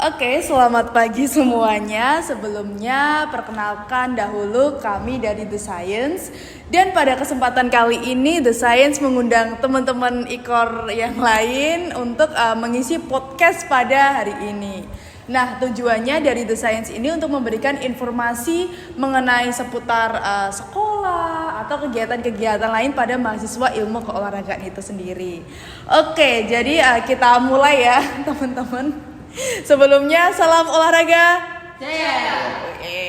Oke, selamat pagi semuanya. Sebelumnya, perkenalkan dahulu kami dari The Science. Dan pada kesempatan kali ini, The Science mengundang teman-teman IKOR yang lain untuk mengisi podcast pada hari ini. Nah, tujuannya dari The Science ini untuk memberikan informasi mengenai seputar sekolah atau kegiatan-kegiatan lain pada mahasiswa ilmu keolahragaan itu sendiri. Oke, jadi kita mulai ya, teman-teman. Sebelumnya salam olahraga Jaya. Oke.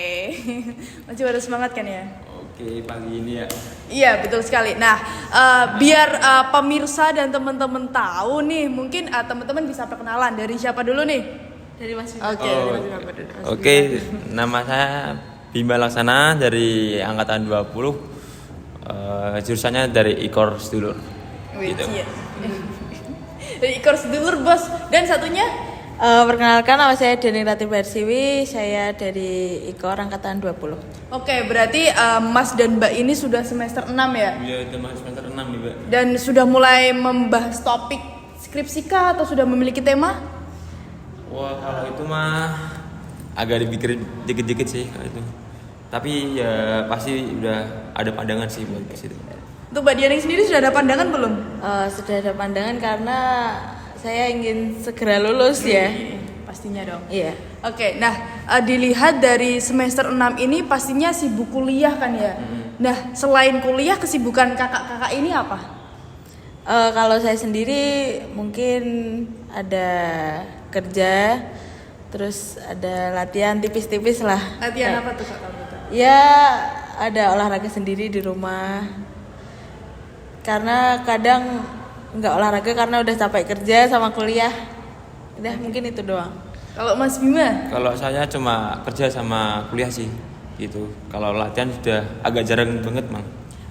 Masih harus semangat kan ya? Oke, pagi ini ya. Iya, betul sekali. Nah, biar pemirsa dan teman-teman tahu nih, mungkin teman-teman bisa perkenalan dari siapa dulu nih? Dari Mas Bima. Oke, dari Mas Bima dulu. Oke, nama saya Bima Laksana dari angkatan 20. Jurusannya dari IKOR Sedulur. Wih, Gitu. iya. Dari IKOR Sedulur, Bos. Dan satunya? Perkenalkan, nama saya Deni Ratih Barsiwi. Saya dari IKOR angkatan 20. Oke, berarti Mas dan Mbak ini sudah semester 6 ya? Iya, udah masuk semester 6 nih, Mbak. Dan sudah mulai membahas topik skripsika atau sudah memiliki tema? Wah, kalau itu mah agak dipikirin dikit-dikit sih kalau itu. Tapi ya pasti udah ada pandangan sih buat ke situ. Untuk Mbak Dianing sendiri sudah ada pandangan belum? Sudah ada pandangan karena saya ingin segera lulus ya. Pastinya dong. Iya. Oke, nah dilihat dari semester 6 ini pastinya sibuk kuliah kan ya? Nah, selain kuliah kesibukan kakak-kakak ini apa? Kalau saya sendiri mungkin ada kerja, terus ada latihan tipis-tipis lah. Latihan apa tuh kakak? Ya, ada olahraga sendiri di rumah. Karena kadang nggak olahraga karena udah capek kerja sama kuliah. Udah mungkin itu doang. Kalau Mas Bima? Kalau saya cuma kerja sama kuliah sih gitu. Kalau latihan sudah agak jarang banget, Mang.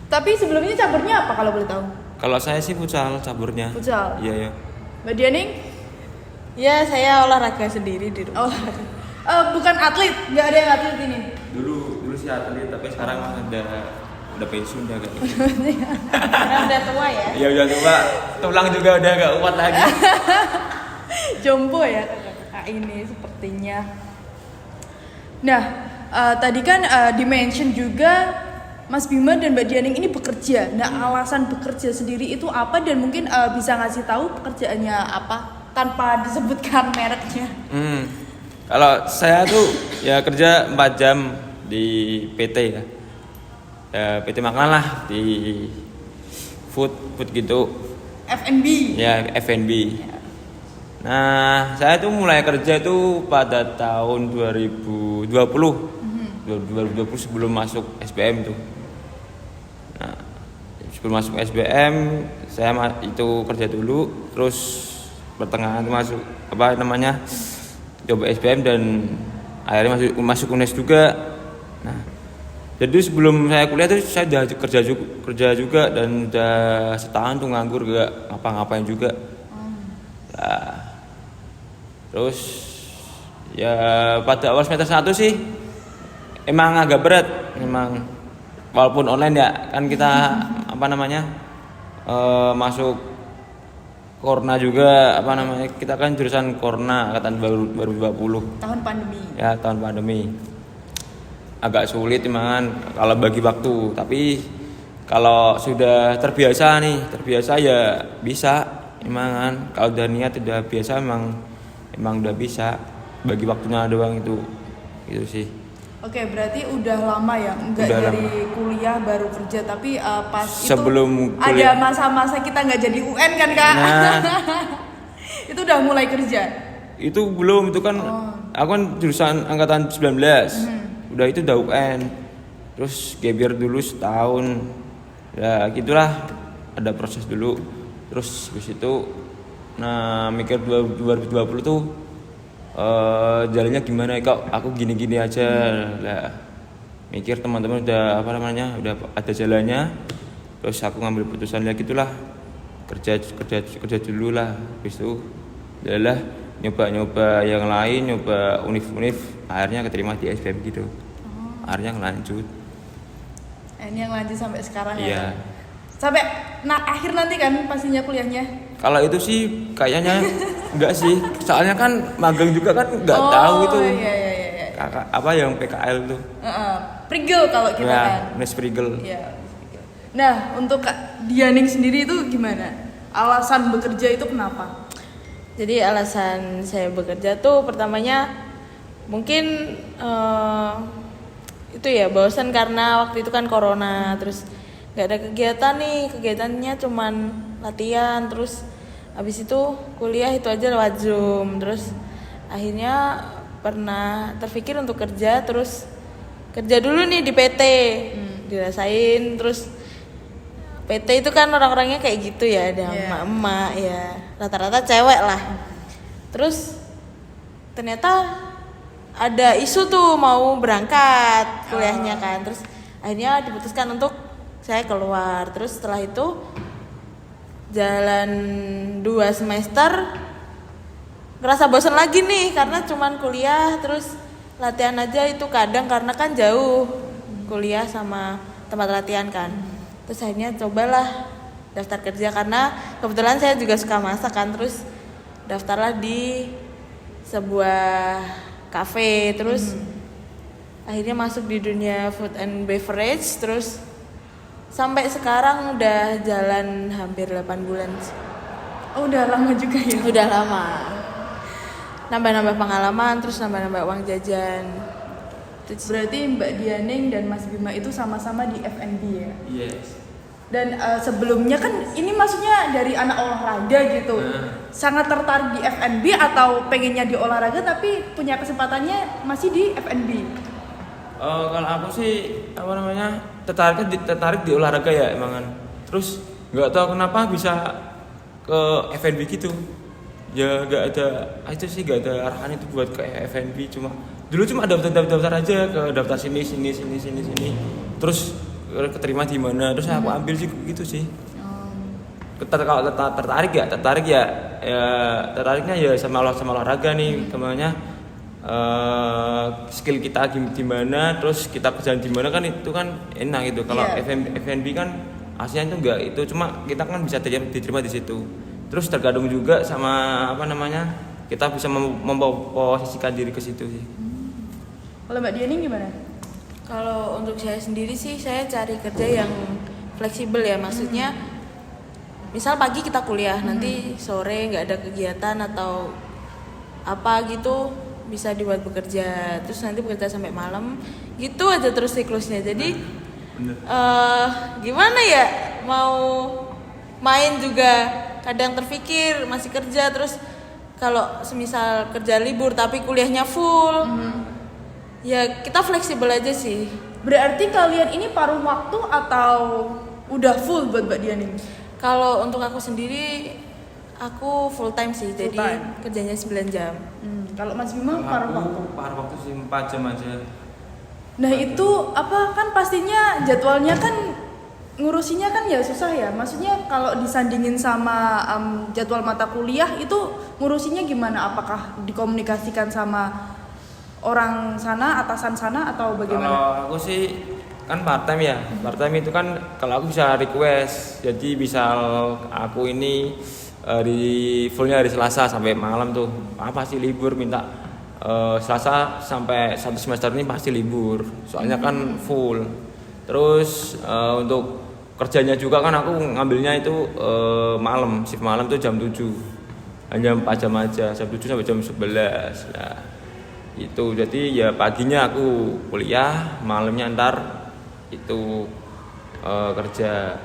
Tapi sebelumnya campurnya apa kalau boleh tahu? Kalau saya sih futsal campurnya. Futsal? Iya, ya. Mbak Dianing? Ya, saya olahraga sendiri di rumah. Oh, bukan atlet? Nggak ada yang atlet ini? Dulu sih atlet, tapi sekarang udah pensiun udah agak. Karena udah tua ya. Ya udah tua, tulang juga udah gak kuat lagi. Jompo ya kakak-kakak ini sepertinya. Nah, tadi kan di-mention juga Mas Bima dan Mbak Dianing ini bekerja. Nah, alasan bekerja sendiri itu apa dan mungkin bisa ngasih tahu pekerjaannya apa tanpa disebutkan mereknya. Kalau saya tuh ya kerja 4 jam di PT ya. PT Makna lah di food gitu. F&B. Ya, F&B. Nah, saya tuh mulai kerja tuh pada tahun 2020. 2020 sebelum masuk SBM tuh. Nah, sebelum masuk SBM saya itu kerja dulu, terus pertengahan tuh masuk coba SBM dan akhirnya masuk UNES juga. Nah, jadi sebelum saya kuliah tuh saya udah kerja juga dan udah setahun tuh nganggur gak ngapa-ngapain juga. Nah, terus ya pada awal semester 1 sih emang agak berat, memang walaupun online ya kan kita masuk Korna juga kita kan jurusan Korna angkatan baru 20. Tahun pandemi. Ya, tahun pandemi. Agak sulit memang kalau bagi waktu, tapi kalau sudah terbiasa ya bisa memang kan. Kalau udah niat udah biasa emang udah bisa bagi waktunya doang itu sih. Oke, berarti udah lama ya, enggak Udah dari lama. kuliah baru kerja, tapi pas Sebelum itu kuliah. ada masa-masa kita nggak jadi UN kan kak? Nah. Itu udah mulai kerja. Itu belum, itu kan aku kan jurusan angkatan 19. Udah itu udah UN. Terus gebiar dulu setahun. Ya gitulah, ada proses dulu. Terus habis itu mikir 2020 tuh jalannya gimana kok aku gini-gini aja lah. Mikir teman-teman udah udah ada jalannya. Terus aku ngambil putusan ya gitulah. Kerja dulu lah. Habis itu adalah nyoba yang lain, nyoba univ akhirnya keterima di SBM gitu. Akhirnya ngelanjut. Ini yang lanjut sampai sekarang Iya. ya. Sampai akhir nanti kan pastinya kuliahnya. Kalau itu sih kayaknya enggak sih. Soalnya kan magang juga kan enggak tahu itu. Iya. Kakak apa yang PKL tuh. Prigel kalau kita Ya, kan. Nes Prigel. Iya. Nah, untuk Kak Dianing sendiri itu gimana? Alasan bekerja itu kenapa? Jadi alasan saya bekerja tuh pertamanya mungkin itu ya bosan karena waktu itu kan corona, terus nggak ada kegiatan nih, kegiatannya cuman latihan, terus habis itu kuliah itu aja lewat Zoom, terus akhirnya pernah terpikir untuk kerja, terus kerja dulu nih di PT, dirasain, terus PT itu kan orang-orangnya kayak gitu ya, ada emak-emak ya, rata-rata cewek lah. Terus ternyata ada isu tuh mau berangkat kuliahnya kan, terus akhirnya diputuskan untuk saya keluar. Terus setelah itu jalan 2 semester ngerasa bosan lagi nih karena cuman kuliah terus latihan aja, itu kadang karena kan jauh kuliah sama tempat latihan kan. Terus akhirnya cobalah daftar kerja karena kebetulan saya juga suka masak kan, terus daftarlah di sebuah cafe, terus akhirnya masuk di dunia food and beverage, terus sampai sekarang udah jalan hampir 8 bulan. Oh, udah lama juga ya? Udah lama. Nambah-nambah pengalaman, terus nambah-nambah uang jajan. Berarti Mbak Dianing dan Mas Bima itu sama-sama di F&B ya? Yes. Dan sebelumnya kan ini maksudnya dari anak olahraga gitu. Sangat tertarik di F&B atau pengennya di olahraga tapi punya kesempatannya masih di F&B? Kalau aku sih apa namanya tertarik di olahraga ya emang kan. Terus nggak tahu kenapa bisa ke F&B gitu. Ya nggak ada itu sih, nggak ada arahan itu buat ke F&B, dulu cuma daftar aja ke daftar sini. Terus keterima di mana, terus aku ambil sih gitu sih. Kalau tertariknya ya sama olahraga nih, kemana skill kita di mana, terus kita kerjaan di mana kan itu kan enak gitu. Kalau F&B kan aslinya itu enggak, itu cuma kita kan bisa diterima di situ. Terus tergantung juga sama apa namanya, kita bisa memposisikan diri ke situ sih. Kalau Mbak Dianing gimana? Kalau untuk saya sendiri sih, saya cari kerja yang fleksibel ya, maksudnya misal pagi kita kuliah, nanti sore nggak ada kegiatan atau apa gitu bisa dibuat bekerja, terus nanti bekerja sampai malam, gitu aja terus siklusnya. Jadi gimana ya, mau main juga kadang terpikir masih kerja, terus kalau semisal kerja libur tapi kuliahnya full, ya kita fleksibel aja sih. Berarti kalian ini paruh waktu atau udah full buat Mbak Dianing? Kalau untuk aku sendiri, aku full time sih, Full jadi time. kerjanya 9 jam. Kalau Mas Bima Paruh waktu sih 4 jam aja. Nah itu apa kan pastinya jadwalnya kan ngurusinya kan ya susah ya. Maksudnya kalau disandingin sama jadwal mata kuliah itu ngurusinya gimana? Apakah dikomunikasikan sama orang sana, atasan sana atau bagaimana? Kalau aku sih kan part time ya. Part time itu kan kalau aku bisa request. Jadi misal aku ini di fullnya hari Selasa sampai malam tuh, pasti libur, minta Selasa sampai 1 semester ini pasti libur. Soalnya kan full. Terus untuk kerjanya juga kan aku ngambilnya itu malam, shift malam tuh jam 7. Hanya 4 jam aja, jam 7 sampai jam 11. Nah, itu jadi ya paginya aku kuliah, malamnya ntar itu kerja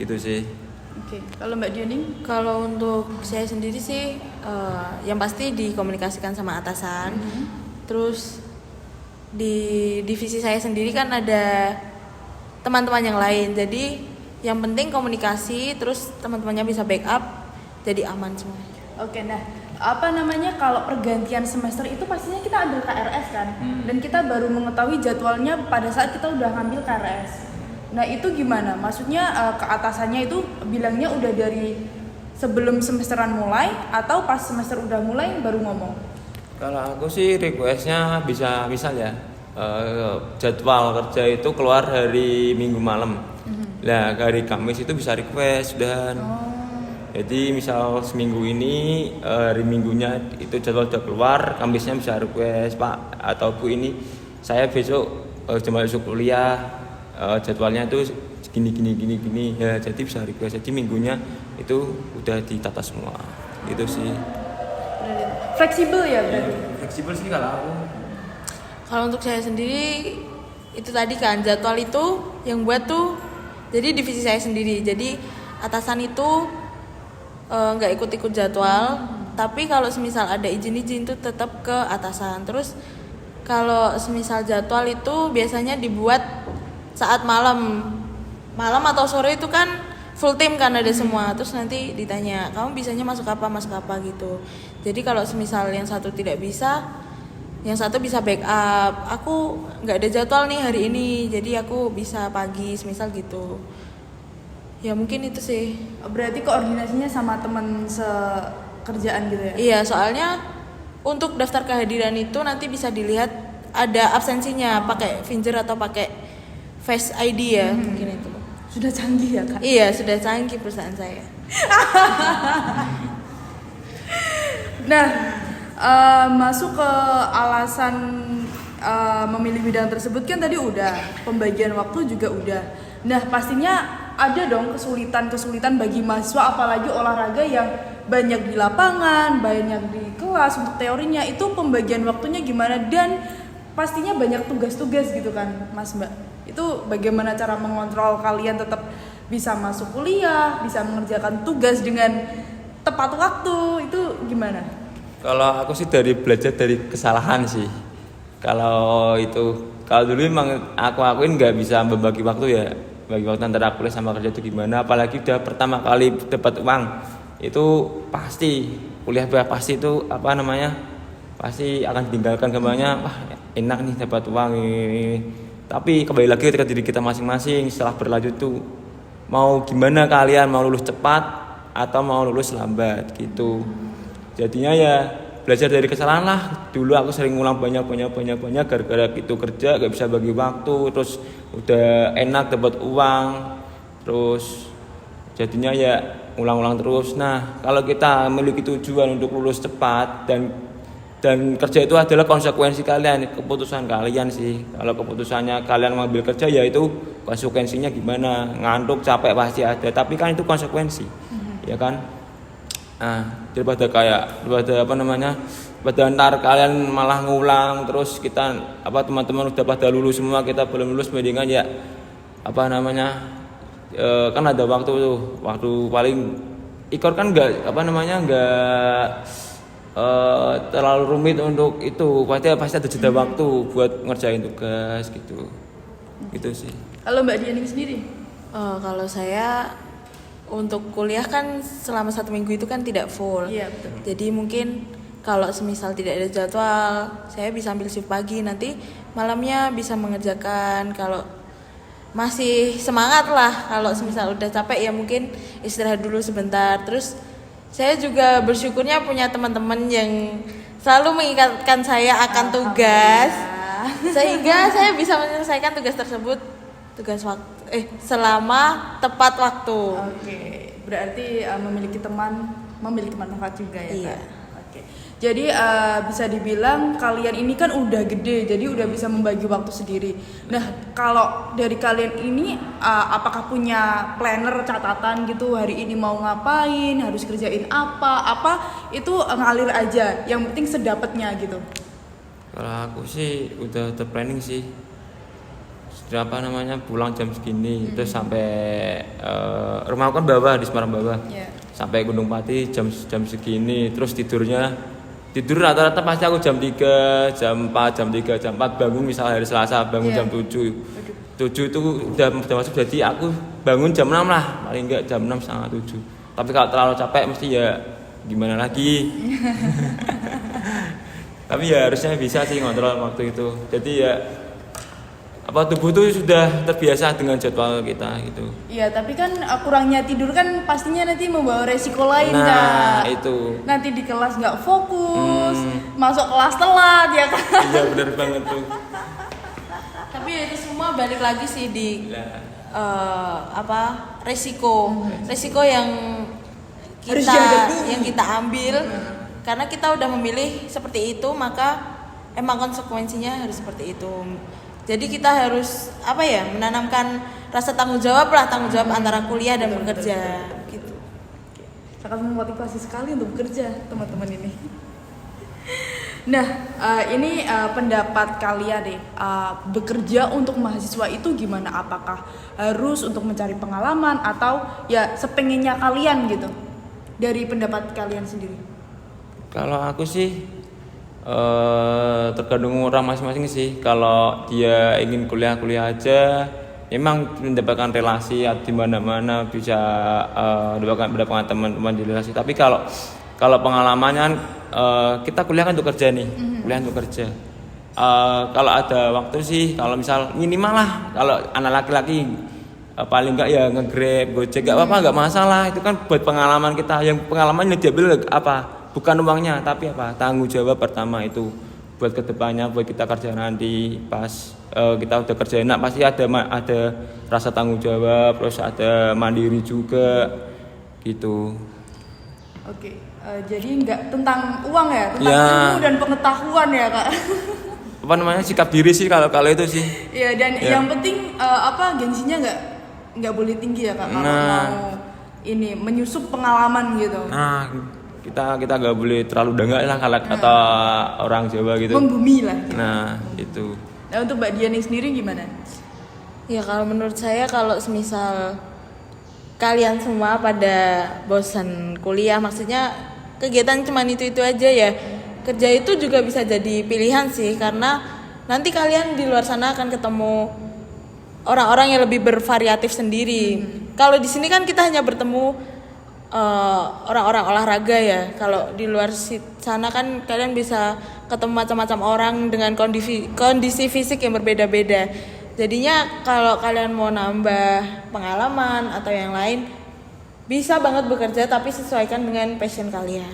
gitu sih. Oke. Kalau Mbak Dianing? Kalau untuk saya sendiri sih, yang pasti dikomunikasikan sama atasan. Terus di divisi saya sendiri kan ada teman-teman yang lain, jadi yang penting komunikasi, terus teman-temannya bisa backup, jadi aman semua. Oke, nah apa namanya kalau pergantian semester itu pastinya kita ambil KRS kan, dan kita baru mengetahui jadwalnya pada saat kita udah ngambil KRS. Nah itu gimana? Maksudnya ke atasannya itu bilangnya udah dari sebelum semesteran mulai atau pas semester udah mulai baru ngomong? Kalau aku sih requestnya bisa misal ya jadwal kerja itu keluar hari Minggu malam. Nah hari Kamis itu bisa request dan Jadi misal seminggu ini hari Minggunya itu jadwal udah keluar, Kamisnya bisa request Pak atau Bu ini saya besok jam masuk kuliah jadwalnya itu gini ya, jadi bisa request. Jadi minggunya itu udah ditata semua gitu sih. Fleksibel ya berarti. Fleksibel sih kalau aku. Kalau untuk saya sendiri itu tadi kan jadwal itu yang buat tuh jadi divisi saya sendiri. Jadi atasan itu nggak ikut-ikut jadwal, tapi kalau semisal ada izin-izin itu tetap ke atasan. Terus kalau semisal jadwal itu biasanya dibuat saat malam atau sore itu kan full tim kan ada semua. Terus nanti ditanya kamu bisanya masuk apa gitu. Jadi kalau semisal yang satu tidak bisa, yang satu bisa backup. Aku nggak ada jadwal nih hari ini, jadi aku bisa pagi semisal gitu. Ya mungkin itu sih. Berarti koordinasinya sama teman sekerjaan gitu ya? Iya, soalnya untuk daftar kehadiran itu nanti bisa dilihat ada absensinya pakai finger atau pakai Face ID ya, mungkin itu. Sudah canggih ya Kak? Iya, sudah canggih perusahaan saya. Nah, masuk ke alasan memilih bidang tersebut kan tadi udah, pembagian waktu juga udah. Nah, pastinya ada dong kesulitan bagi mahasiswa, apalagi olahraga yang banyak di lapangan, banyak di kelas untuk teorinya. Itu pembagian waktunya gimana, dan pastinya banyak tugas-tugas gitu kan Mas Mbak. Itu bagaimana cara mengontrol kalian tetap bisa masuk kuliah, bisa mengerjakan tugas dengan tepat waktu, itu gimana? Kalau aku sih belajar dari kesalahan sih. Kalau dulu emang aku akuin nggak bisa membagi waktu ya, bagi waktu antara kuliah sama kerja itu gimana. Apalagi udah pertama kali dapat uang, itu pasti kuliah pasti itu pasti akan ditinggalkan kembalinya. Wah enak nih dapat uang ini. Tapi kembali lagi ketika diri kita masing-masing setelah berlanjut tuh mau gimana kalian, mau lulus cepat atau mau lulus lambat gitu. Jadinya ya belajar dari kesalahan lah. Dulu aku sering ngulang banyak gara-gara itu kerja gak bisa bagi waktu, terus udah enak dapat uang, terus jadinya ya ulang-ulang terus. Nah kalau kita memiliki tujuan untuk lulus cepat dan kerja itu adalah konsekuensi kalian, keputusan kalian sih. Kalau keputusannya kalian mengambil kerja ya itu konsekuensinya gimana, ngantuk capek pasti ada, tapi kan itu konsekuensi, ya kan. Nah daripada ntar kalian malah ngulang terus kita teman-teman udah pada lulus semua, kita belum lulus, mendingan ya kan ada waktu tuh, waktu paling ikor kan nggak terlalu rumit untuk itu, pasti ada jeda waktu buat ngerjain tugas gitu sih. Kalau Mbak Dianing sendiri? Kalau saya untuk kuliah kan selama 1 minggu itu kan tidak full. Iya betul. Jadi mungkin kalau semisal tidak ada jadwal, saya bisa ambil shift pagi, nanti malamnya bisa mengerjakan. Kalau masih semangat lah, kalau semisal udah capek ya mungkin istirahat dulu sebentar. Terus saya juga bersyukurnya punya teman-teman yang selalu mengingatkan saya akan tugas, sehingga saya bisa menyelesaikan tugas tersebut selama tepat waktu. Oke, berarti memiliki manfaat juga ya. Iya. Kak? Oke. Jadi bisa dibilang kalian ini kan udah gede, jadi udah bisa membagi waktu sendiri. Nah, kalau dari kalian ini apakah punya planner, catatan gitu, hari ini mau ngapain, harus kerjain apa itu ngalir aja, yang penting sedapatnya gitu. Kalau aku sih udah planning sih. Pulang jam segini, terus sampai rumah aku kan bawah di Semarang bawah. Yeah. Sampai Gunung Pati jam segini, terus tidur rata-rata pasti aku jam 3, jam 4 bangun, misal hari Selasa bangun jam 7 itu udah masuk, jadi aku bangun jam 6 lah, paling enggak jam 6 setengah 7. Tapi kalau terlalu capek mesti ya gimana lagi. Tapi ya harusnya bisa sih ngontrol waktu itu, jadi ya tubuh tuh sudah terbiasa dengan jadwal kita gitu. Iya, tapi kan kurangnya tidur kan pastinya nanti membawa resiko lain kan. Nah, itu. Nanti di kelas nggak fokus, masuk kelas telat ya kan. Iya benar banget tuh. Tapi ya itu semua balik lagi sih di resiko yang Harus kita dihadapi. yang kita ambil. Karena kita udah memilih seperti itu, maka emang konsekuensinya harus seperti itu. Jadi kita harus menanamkan rasa tanggung jawab antara kuliah dan bekerja gitu. Sangat memotivasi sekali untuk bekerja teman-teman ini. Nah, ini pendapat kalian deh. Bekerja untuk mahasiswa itu gimana? Apakah harus untuk mencari pengalaman atau ya sepengennya kalian gitu? Dari pendapat kalian sendiri. Kalau aku sih tergantung orang masing-masing sih. Kalau dia ingin kuliah aja, memang mendapatkan relasi di mana-mana, bisa mendapatkan teman-teman di relasi. Tapi kalau pengalamannya kan, kita kuliah kan untuk kerja nih, kuliah untuk kerja. Kalau ada waktu sih, kalau misal minimal lah, kalau anak laki-laki paling enggak ya nge-Grab, Gojek, enggak apa-apa, enggak masalah. Itu kan buat pengalaman kita. Yang pengalaman yang diambil apa? Bukan uangnya, tapi apa? Tanggung jawab pertama itu buat kedepannya, buat kita kerja nanti pas kita udah kerja enak, pasti ada rasa tanggung jawab, terus ada mandiri juga gitu. Oke, jadi nggak tentang uang ya, tentang ilmu dan pengetahuan ya kak. Apa namanya, sikap diri sih kalau itu sih. Iya, dan yang penting gengsinya nggak boleh tinggi ya kak, kalau mau ini menyusup pengalaman gitu. Nah, kita nggak boleh terlalu dangak lah kalau kata orang Jawa gitu. Membumi lah. Nah, itu. Nah, untuk Mbak Diani sendiri gimana? Ya kalau menurut saya, kalau semisal kalian semua pada bosan kuliah, maksudnya kegiatan cuman itu aja ya, kerja itu juga bisa jadi pilihan sih, karena nanti kalian di luar sana akan ketemu orang-orang yang lebih bervariatif sendiri. Kalau di sini kan kita hanya bertemu orang-orang olahraga ya. Kalau di luar sana kan kalian bisa ketemu macam-macam orang dengan kondisi fisik yang berbeda-beda. Jadinya kalau kalian mau nambah pengalaman atau yang lain, bisa banget bekerja tapi sesuaikan dengan passion kalian.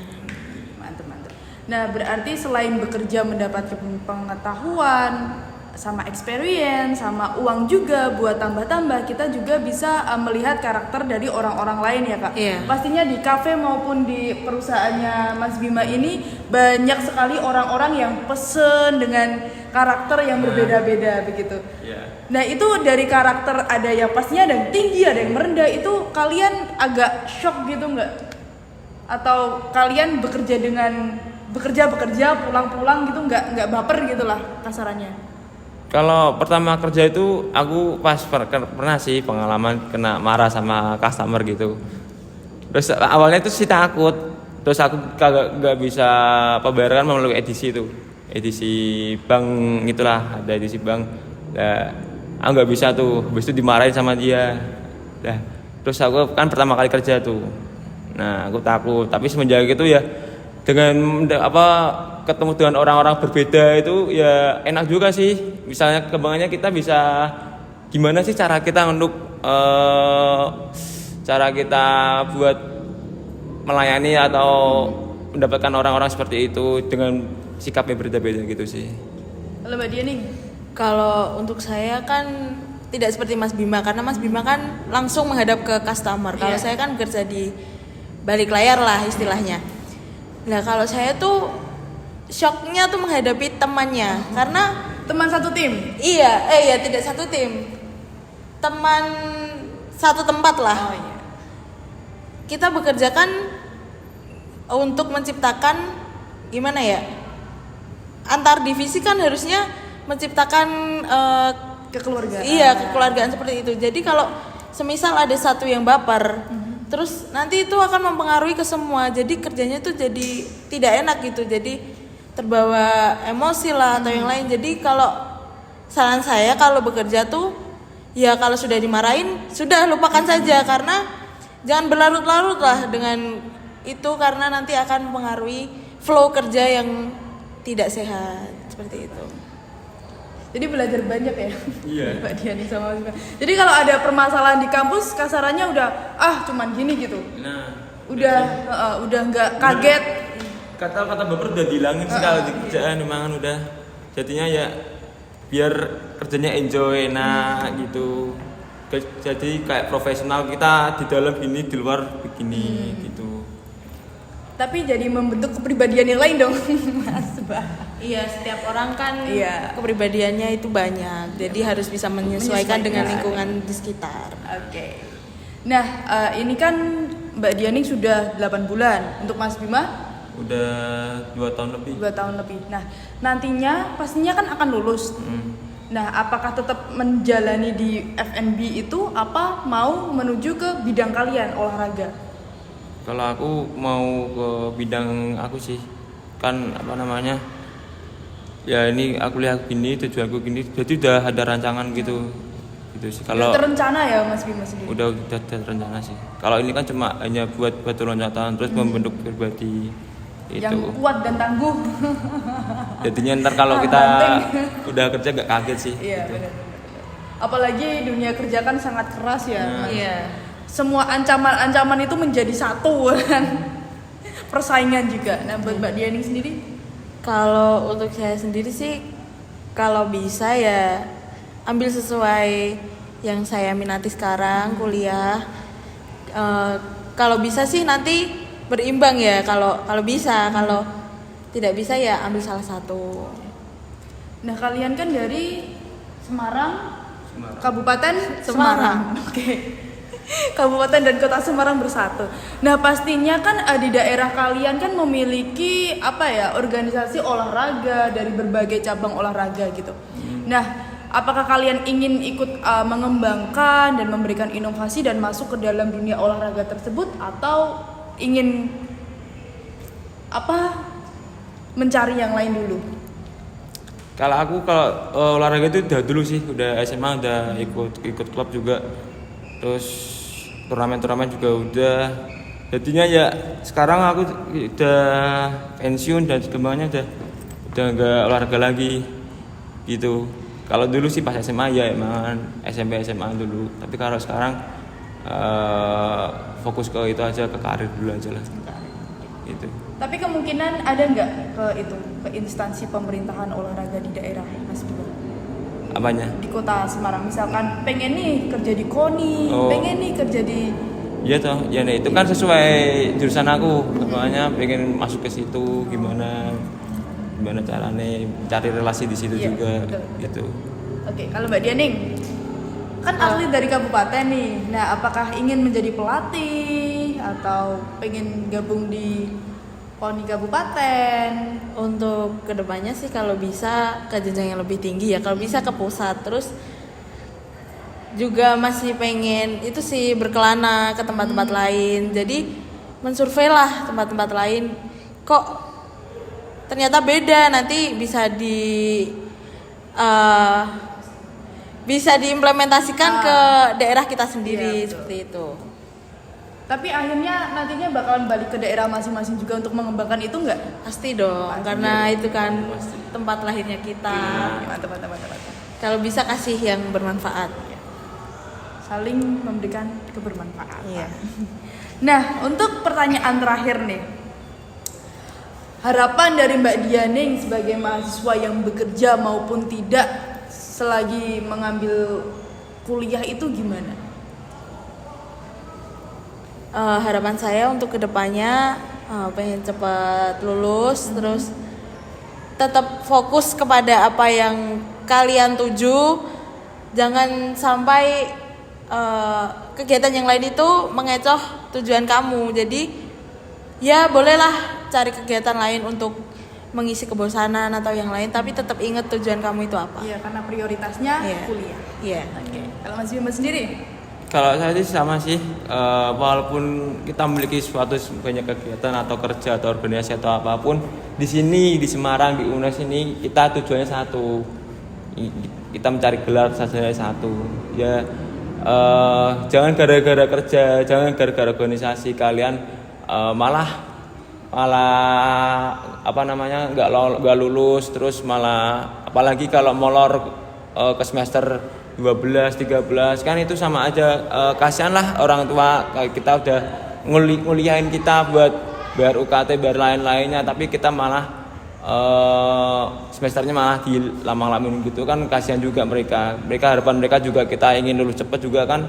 Mantap. Nah, berarti selain bekerja mendapatkan pengetahuan, sama experience, sama uang juga buat tambah-tambah, kita juga bisa melihat karakter dari orang-orang lain ya kak. Iya. Pastinya di kafe maupun di perusahaannya Mas Bima ini banyak sekali orang-orang yang pesen dengan karakter yang berbeda-beda begitu. Iya. Nah itu dari karakter, ada yang pastinya ada yang tinggi, ada yang merendah. Itu kalian agak shock gitu nggak? Atau kalian bekerja pulang-pulang gitu nggak baper gitu lah kasarannya? Kalau pertama kerja itu aku pas pernah sih pengalaman kena marah sama customer gitu. Terus awalnya itu sih takut. Terus aku nggak bisa pembayaran melalui edisi bank gitulah, ada edisi bank. Nah, aku nggak bisa tuh. Habis itu dimarahin sama dia. Nah, terus aku kan pertama kali kerja tuh. Nah, aku takut. Tapi semenjak itu ya dengan ketemu dengan orang-orang berbeda itu ya enak juga sih. Misalnya kembangannya kita bisa gimana sih cara kita buat melayani atau mendapatkan orang-orang seperti itu dengan sikap yang berbeda-beda gitu sih. Kalau Mbak Diani? Kalau untuk saya kan tidak seperti Mas Bima, karena Mas Bima kan langsung menghadap ke customer. Kalau saya kan bekerja di balik layar lah istilahnya. Nah kalau saya tuh shocknya tuh menghadapi temannya, karena Teman satu tim? Iya, tidak satu tim, teman satu tempat lah. Oh iya. Kita bekerja kan untuk menciptakan gimana ya, antar divisi kan harusnya menciptakan Kekeluargaan. Iya, kekeluargaan seperti itu. Jadi kalau semisal ada satu yang baper, terus nanti itu akan mempengaruhi ke semua. Jadi kerjanya tuh jadi tidak enak gitu. Jadi terbawa emosi lah atau yang lain. Jadi kalau saran saya kalau bekerja tuh ya kalau sudah dimarahin sudah lupakan saja, karena jangan berlarut-larut lah dengan itu, karena nanti akan mempengaruhi flow kerja yang tidak sehat seperti itu. Jadi belajar banyak ya. Iya. Mbak Diani sama Mas Bima. Jadi kalau ada permasalahan di kampus kasarannya udah cuman gini gitu. Nah, Udah nggak kaget. Kata-kata baper udah dihilangin sih kalau di kerjaan, memang udah jadinya ya biar kerjanya enjoy, enak gitu. Jadi kayak profesional, kita di dalam gini, di luar begini gitu. Tapi jadi membentuk kepribadian yang lain dong, Mas Bah. Iya, setiap orang kan Iya. kepribadiannya itu banyak. Jadi harus bisa menyesuaikan dengan Menyesuaikan. lingkungan di sekitar. Oke. Nah, ini kan Mbak Dianing sudah 8 bulan. Untuk Mas Bima Udah 2 tahun lebih. 2 tahun lebih. Nah, nantinya pastinya kan akan lulus. Nah, apakah tetap menjalani di FNB itu apa mau menuju ke bidang kalian olahraga? Kalau aku mau ke bidang aku sih, kan apa namanya, ya ini aku lihat gini, tujuanku gini, jadi udah ada rancangan gitu sih. Kalau Udah terencana ya Mas Bima sendiri? udah terencana sih. Kalau ini kan cuma hanya buat batu loncatan terus membentuk pribadi Yang itu. kuat dan tangguh. Jadinya ntar kalau kita Banteng. udah kerja gak kaget sih. Iya, gitu. benar. Apalagi dunia kerja kan sangat keras ya. Mas. Iya. Semua ancaman-ancaman itu menjadi satu kan. Persaingan juga. Nah, buat Mbak Dianing sendiri? Kalau untuk saya sendiri sih, kalau bisa ya ambil sesuai yang saya minati sekarang kuliah. Kalau bisa sih nanti berimbang ya. Kalau bisa, kalau tidak bisa ya ambil salah satu. Nah, kalian kan dari Semarang. Semarang. Kabupaten Semarang. Oke. Kabupaten dan Kota Semarang bersatu. Nah, pastinya kan di daerah kalian kan memiliki apa ya, organisasi olahraga dari berbagai cabang olahraga gitu. Nah, apakah kalian ingin ikut mengembangkan dan memberikan inovasi dan masuk ke dalam dunia olahraga tersebut, atau ingin mencari yang lain dulu? Kalau aku olahraga itu udah dulu sih, udah SMA udah ikut klub juga, terus turnamen juga udah. Jadinya ya sekarang aku udah pensiun dan semuanya udah nggak olahraga lagi gitu. Kalau dulu sih pas SMA ya emang SMP SMA dulu, tapi kalau sekarang fokus ke itu aja, ke karir dulu aja lah gitu. Tapi kemungkinan ada nggak ke instansi pemerintahan olahraga di daerah Mas Bima? Apanya? Di Kota Semarang misalkan pengen nih kerja di KONI, Oh. pengen nih kerja di Iya toh, ya nah, itu kan sesuai jurusan aku, makanya pengen masuk ke situ, gimana caranya cari relasi di situ Iya, juga betul. gitu. Oke, kalau Mbak Dianing kan atlet dari kabupaten nih. Nah, apakah ingin menjadi pelatih atau pengen gabung di KONI kabupaten? Untuk kedepannya sih kalau bisa ke jenjang yang lebih tinggi ya, kalau bisa ke pusat. Terus juga masih pengen itu sih berkelana ke tempat-tempat lain. Jadi mensurvei lah tempat-tempat lain, kok ternyata beda, nanti bisa diimplementasikan ke daerah kita sendiri. Iya, betul. Seperti itu. Tapi akhirnya nantinya bakalan balik ke daerah masing-masing juga untuk mengembangkan itu nggak? Pasti dong, Pasti. karena itu kan tempat lahirnya kita. Mantap. Kalau bisa kasih yang bermanfaat. Saling memberikan kebermanfaatan. Iya. Nah, untuk pertanyaan terakhir nih. Harapan dari Mbak Dianing sebagai mahasiswa yang bekerja maupun tidak selagi mengambil kuliah itu gimana? Harapan saya untuk kedepannya pengen cepat lulus, terus tetap fokus kepada apa yang kalian tuju. Jangan sampai kegiatan yang lain itu mengecoh tujuan kamu. Jadi ya bolehlah cari kegiatan lain untuk mengisi kebosanan atau yang lain, tapi tetap ingat tujuan kamu itu apa. Iya, karena prioritasnya Iya. kuliah. Iya. Oke. Kalau Mas Bima sendiri? Kalau saya sih sama sih, walaupun kita memiliki suatu banyak kegiatan atau kerja atau organisasi atau apapun, di sini di Semarang di UNES ini kita tujuannya satu, kita mencari gelar saja satu. Ya jangan gara-gara kerja, jangan gara-gara organisasi kalian malah nggak lulus, terus malah apalagi kalau molor ke semester 12, 13 kan itu sama aja. Kasihan lah orang tua, kita udah nguliahin kita buat bayar UKT, bayar lain-lainnya, tapi kita malah semesternya malah dilamang-laming gitu kan, kasihan juga mereka. Harapan mereka juga kita ingin lulus cepat juga kan.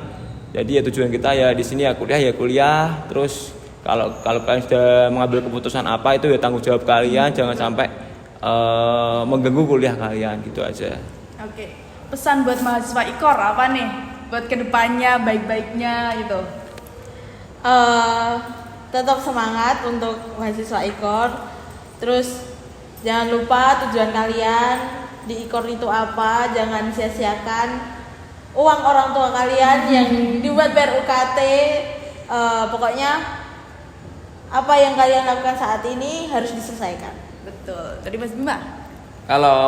Jadi ya tujuan kita ya di sini ya kuliah, terus kalau kalian sudah mengambil keputusan apa itu ya tanggung jawab kalian, jangan sampai mengganggu kuliah kalian gitu aja. Oke. Pesan buat mahasiswa IKOR apa nih? Buat kedepannya baik-baiknya gitu. Tetap semangat untuk mahasiswa IKOR. Terus jangan lupa tujuan kalian di IKOR itu apa, jangan sia-siakan uang orang tua kalian yang dibuat bayar UKT. Pokoknya apa yang kalian lakukan saat ini harus diselesaikan. Betul. Tadi Mas Bima. Kalau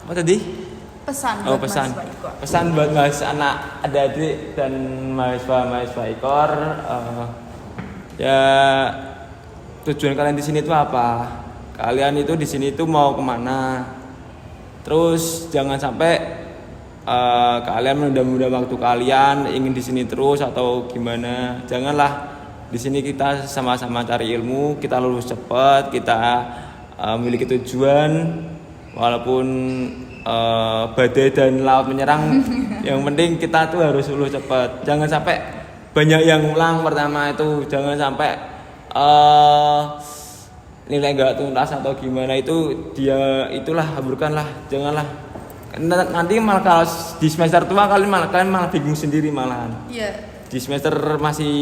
apa tadi? Pesan buat pesan. mahasiswa IKOR. Pesan buat mahasiswa anak adik-adik dan mahasiswa IKOR, ya tujuan kalian di sini itu apa? Kalian itu di sini itu mau kemana? Terus jangan sampai kalian menunda-nunda waktu kalian ingin di sini terus atau gimana? Janganlah. Di sini kita sama-sama cari ilmu, kita lulus cepat, kita memiliki tujuan walaupun badai dan laut menyerang. Yang penting kita tuh harus lulus cepat. Jangan sampai banyak yang ulang pertama itu, jangan sampai nilai enggak tuntas atau gimana itu itulah haburkanlah, janganlah. Nanti malah kalau di semester tua kalian malah bingung sendiri malahan. Iya. Di semester masih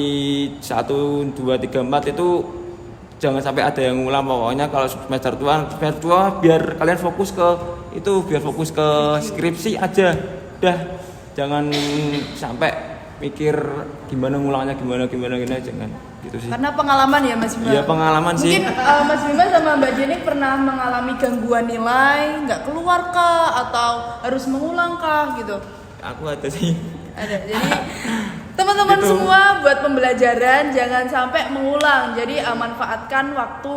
1, 2, 3, 4 itu jangan sampai ada yang ngulang. Pokoknya kalau semester tua biar kalian fokus ke skripsi aja. Udah, jangan sampai mikir gimana ngulangnya gimana jangan gitu sih. Karena pengalaman ya Mas Bima. Iya, pengalaman sih. Mungkin Mas Bima sama Mbak Jenny pernah mengalami gangguan nilai, nggak keluar kah atau harus mengulang kah gitu? Aku ada sih. Ada. Jadi teman-teman Gitu. semua buat pembelajaran jangan sampai mengulang. Jadi manfaatkan waktu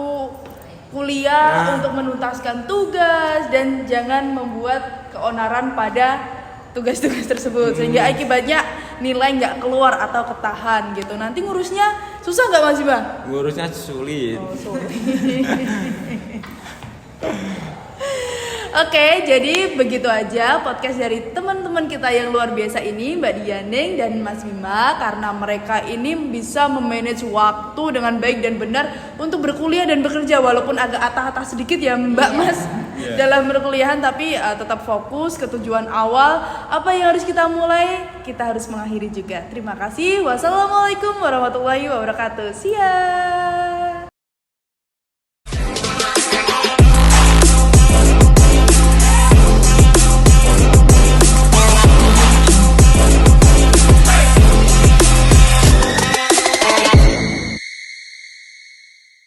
kuliah untuk menuntaskan tugas dan jangan membuat keonaran pada tugas-tugas tersebut sehingga akibatnya nilai nggak keluar atau ketahan gitu. Nanti ngurusnya susah nggak Mas Bima? Ngurusnya sulit. Oke, jadi begitu aja podcast dari teman-teman kita yang luar biasa ini, Mbak Dianeng dan Mas Bima, karena mereka ini bisa memanage waktu dengan baik dan benar untuk berkuliah dan bekerja walaupun agak atah-atah sedikit ya Mbak Mas dalam berkuliahan, tapi tetap fokus ke tujuan awal. Apa yang harus kita mulai, kita harus mengakhiri juga. Terima kasih. Wassalamualaikum warahmatullahi wabarakatuh. Siap.